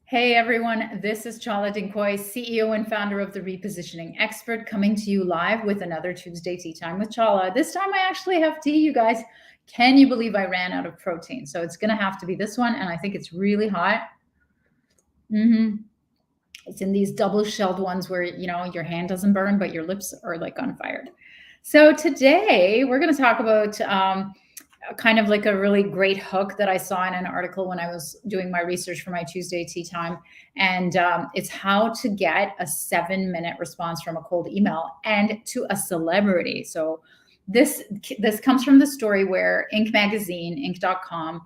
Hey everyone, this is Chala, CEO and founder of the Repositioning Expert, coming to you live with another Tuesday Tea Time with Chala. This time I actually have tea, you guys. Can you believe I ran out of protein? So it's gonna have to be this one, and I think it's really hot. It's in these double-shelled ones where, your hand doesn't burn, but your lips are like on fire. So today we're gonna talk about kind of like a really great hook that I saw in an article when I was doing my research for my Tuesday tea time. And it's how to get a 7-minute response from a cold email and to a celebrity. So this comes from the story where Inc. magazine, Inc.com,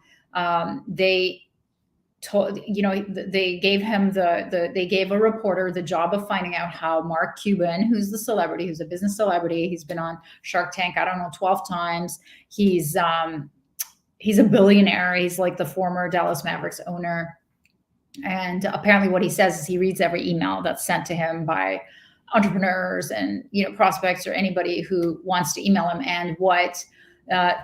they told, they gave him they gave a reporter the job of finding out how Mark Cuban, who's the celebrity, who's a business celebrity, he's been on Shark Tank, I don't know, 12 times. He's a billionaire. He's like the former Dallas Mavericks owner. And apparently what he says is he reads every email that's sent to him by entrepreneurs and, prospects or anybody who wants to email him. And what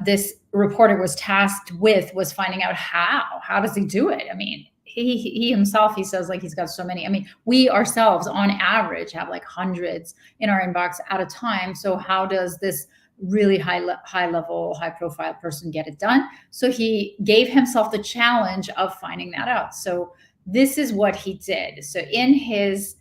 this reporter was tasked with was finding out how does he do it? I mean, he himself, he says, like, he's got so many. I mean, we ourselves on average have like hundreds in our inbox at a time. So how does this really high level, high profile person get it done? So he gave himself the challenge of finding that out. So this is what he did. So in his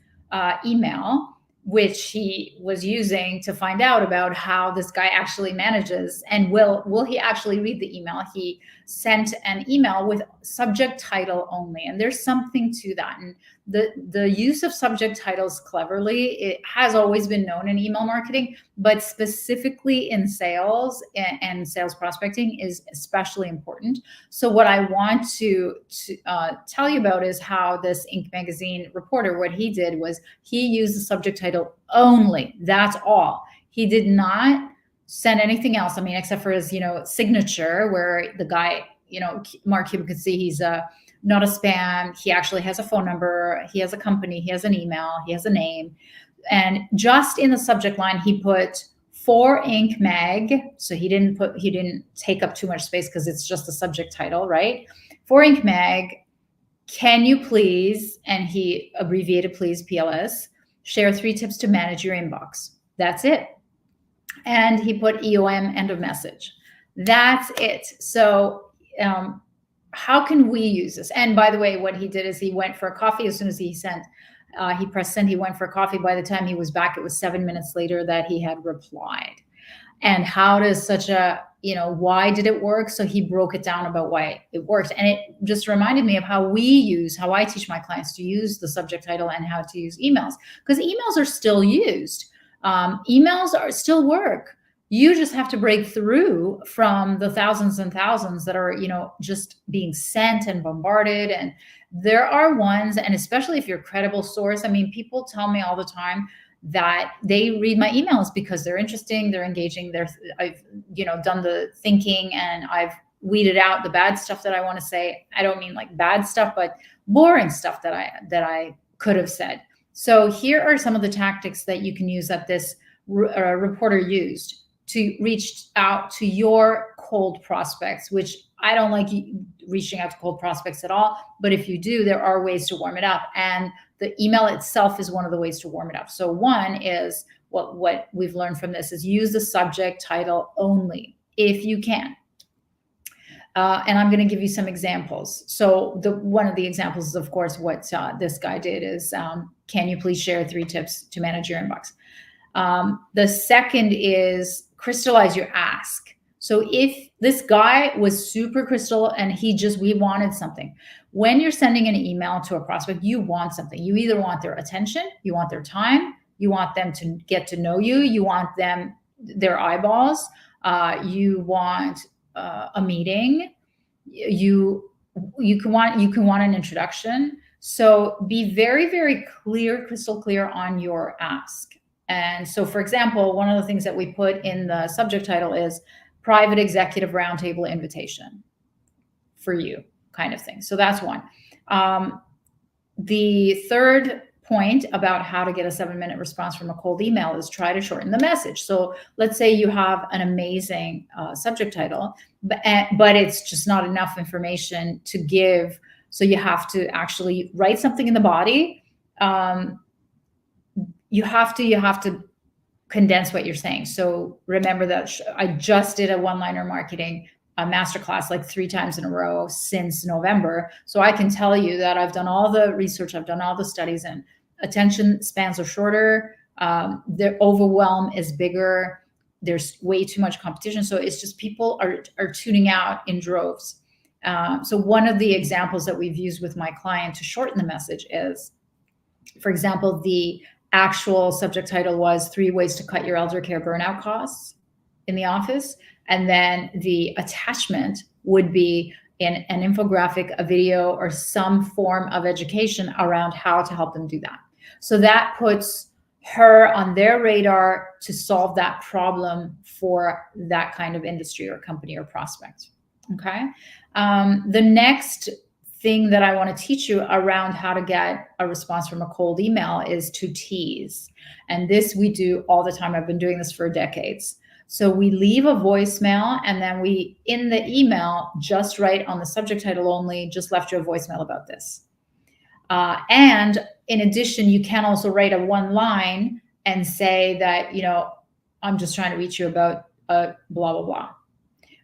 email, which he was using to find out about how this guy actually manages and will he actually read the email, he sent an email with subject title only. And there's something to that. And the use of subject titles cleverly, it has always been known in email marketing, but specifically in sales and sales prospecting is especially important. So what I want to tell you about is how this Inc. magazine reporter, what he did was he used the subject title only. That's all. He did not send anything else. I mean, except for his, signature, where the guy, Mark Cuban could see he's not a spam. He actually has a phone number. He has a company. He has an email. He has a name. And just in the subject line, he put for Inc. Mag. So he didn't take up too much space because it's just the subject title, right? For Inc. Mag, can you please, and he abbreviated please, PLS, share 3 tips to manage your inbox. That's it. And he put EOM, end of message. That's it. So how can we use this? And by the way, what he did is he went for a coffee as soon as he pressed send, he went for a coffee. By the time he was back, it was 7 minutes later that he had replied. And how does such a, why did it work? So he broke it down about why it worked. And it just reminded me of how I teach my clients to use the subject title and how to use emails, because emails are still used. Emails are still work. You just have to break through from the thousands and thousands that are, just being sent and bombarded. And there are ones, and especially if you're a credible source. I mean, people tell me all the time that they read my emails because they're interesting, they're engaging, I've, done the thinking, and I've weeded out the bad stuff that I want to say. I don't mean like bad stuff, but boring stuff that I could have said. So here are some of the tactics that you can use that this reporter used to reach out to your cold prospects, which I don't like reaching out to cold prospects at all. But if you do, there are ways to warm it up. And the email itself is one of the ways to warm it up. So one is what we've learned from this is use the subject title only if you can. And I'm going to give you some examples. So one of the examples is, of course, what this guy did is, can you please share 3 tips to manage your inbox? The second is crystallize your ask. So if this guy was super crystal and we wanted something, when you're sending an email to a prospect, you want something. You either want their attention, you want their time, you want them to get to know you, you want their eyeballs, you want a meeting, you can want an introduction. So be very, very clear, crystal clear on your ask. And so, for example, one of the things that we put in the subject title is private executive roundtable invitation for you, kind of thing. So that's one. The third point about how to get a 7-minute response from a cold email is try to shorten the message. So let's say you have an amazing subject title, but it's just not enough information to give So you have to actually write something in the body. You have to condense what you're saying. So remember that I just did a one-liner marketing masterclass like 3 times in a row since November. So I can tell you that I've done all the research, I've done all the studies, and attention spans are shorter. The overwhelm is bigger. There's way too much competition. So it's just people are tuning out in droves. So one of the examples that we've used with my client to shorten the message is, for example, the actual subject title was 3 ways to cut your elder care burnout costs in the office. And then the attachment would be in an infographic, a video, or some form of education around how to help them do that. So that puts her on their radar to solve that problem for that kind of industry or company or prospect. Okay. The next thing that I want to teach you around how to get a response from a cold email is to tease. And this we do all the time. I've been doing this for decades. So we leave a voicemail, and then we, in the email, just write on the subject title only, just left you a voicemail about this. And in addition, you can also write a one line and say that, I'm just trying to reach you about blah, blah, blah.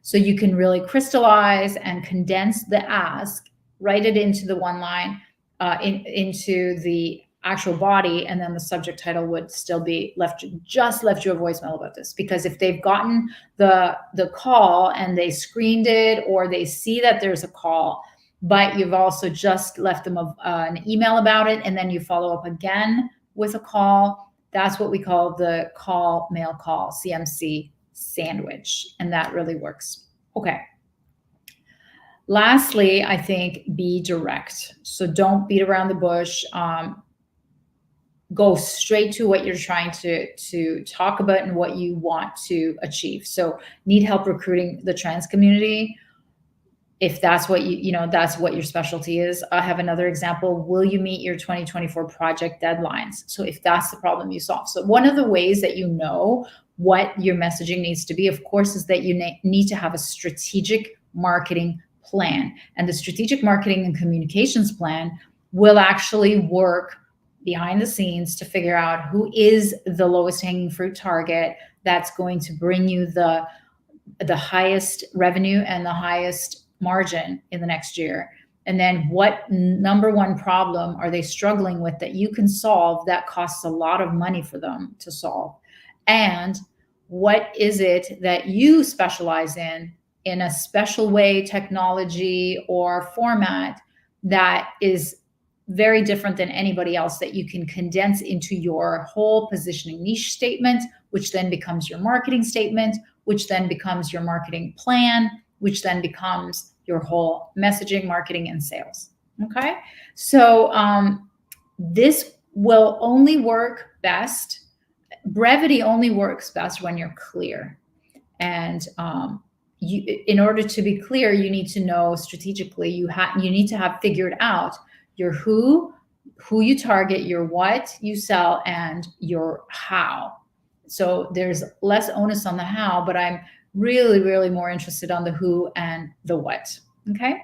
So you can really crystallize and condense the ask, write it into the one line, into the actual body, and then the subject title would still be left you a voicemail about this. Because if they've gotten the call and they screened it, or they see that there's a call, but you've also just left them an email about it, and then you follow up again with a call, that's what we call the call, mail, call, CMC sandwich. And that really works. Okay. Lastly, I think be direct. So don't beat around the bush. Go straight to what you're trying to talk about and what you want to achieve. So need help recruiting the trans community. If that's what that's what your specialty is. I have another example. Will you meet your 2024 project deadlines? So if that's the problem you solve. So one of the ways that you know what your messaging needs to be, of course, is that you need to have a strategic marketing plan. And the strategic marketing and communications plan will actually work behind the scenes to figure out who is the lowest hanging fruit target that's going to bring you the highest revenue and the highest margin in the next year. And then what number one problem are they struggling with that you can solve that costs a lot of money for them to solve? And what is it that you specialize in a special way, technology or format that is very different than anybody else, that you can condense into your whole positioning niche statement, which then becomes your marketing statement, which then becomes your marketing plan, which then becomes your whole messaging, marketing, and sales. Okay. So this will only work best. Brevity only works best when you're clear. And in order to be clear, you need to know strategically, you need to have figured out your who you target, your what you sell, and your how. So there's less onus on the how, but I'm really, really more interested on the who and the what. Okay.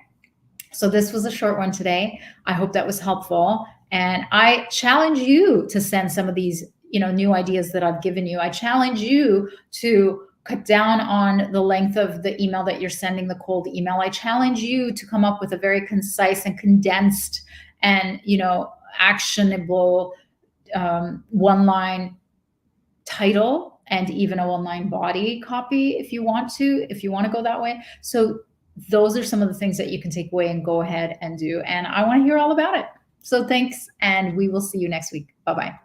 So this was a short one today. I hope that was helpful. And I challenge you to send some of these, new ideas that I've given you. I challenge you to cut down on the length of the email that you're sending, the cold email. I challenge you to come up with a very concise and condensed and, actionable one-line title, and even a one-line body copy if you want to go that way. So those are some of the things that you can take away and go ahead and do. And I want to hear all about it. So thanks, and we will see you next week. Bye-bye.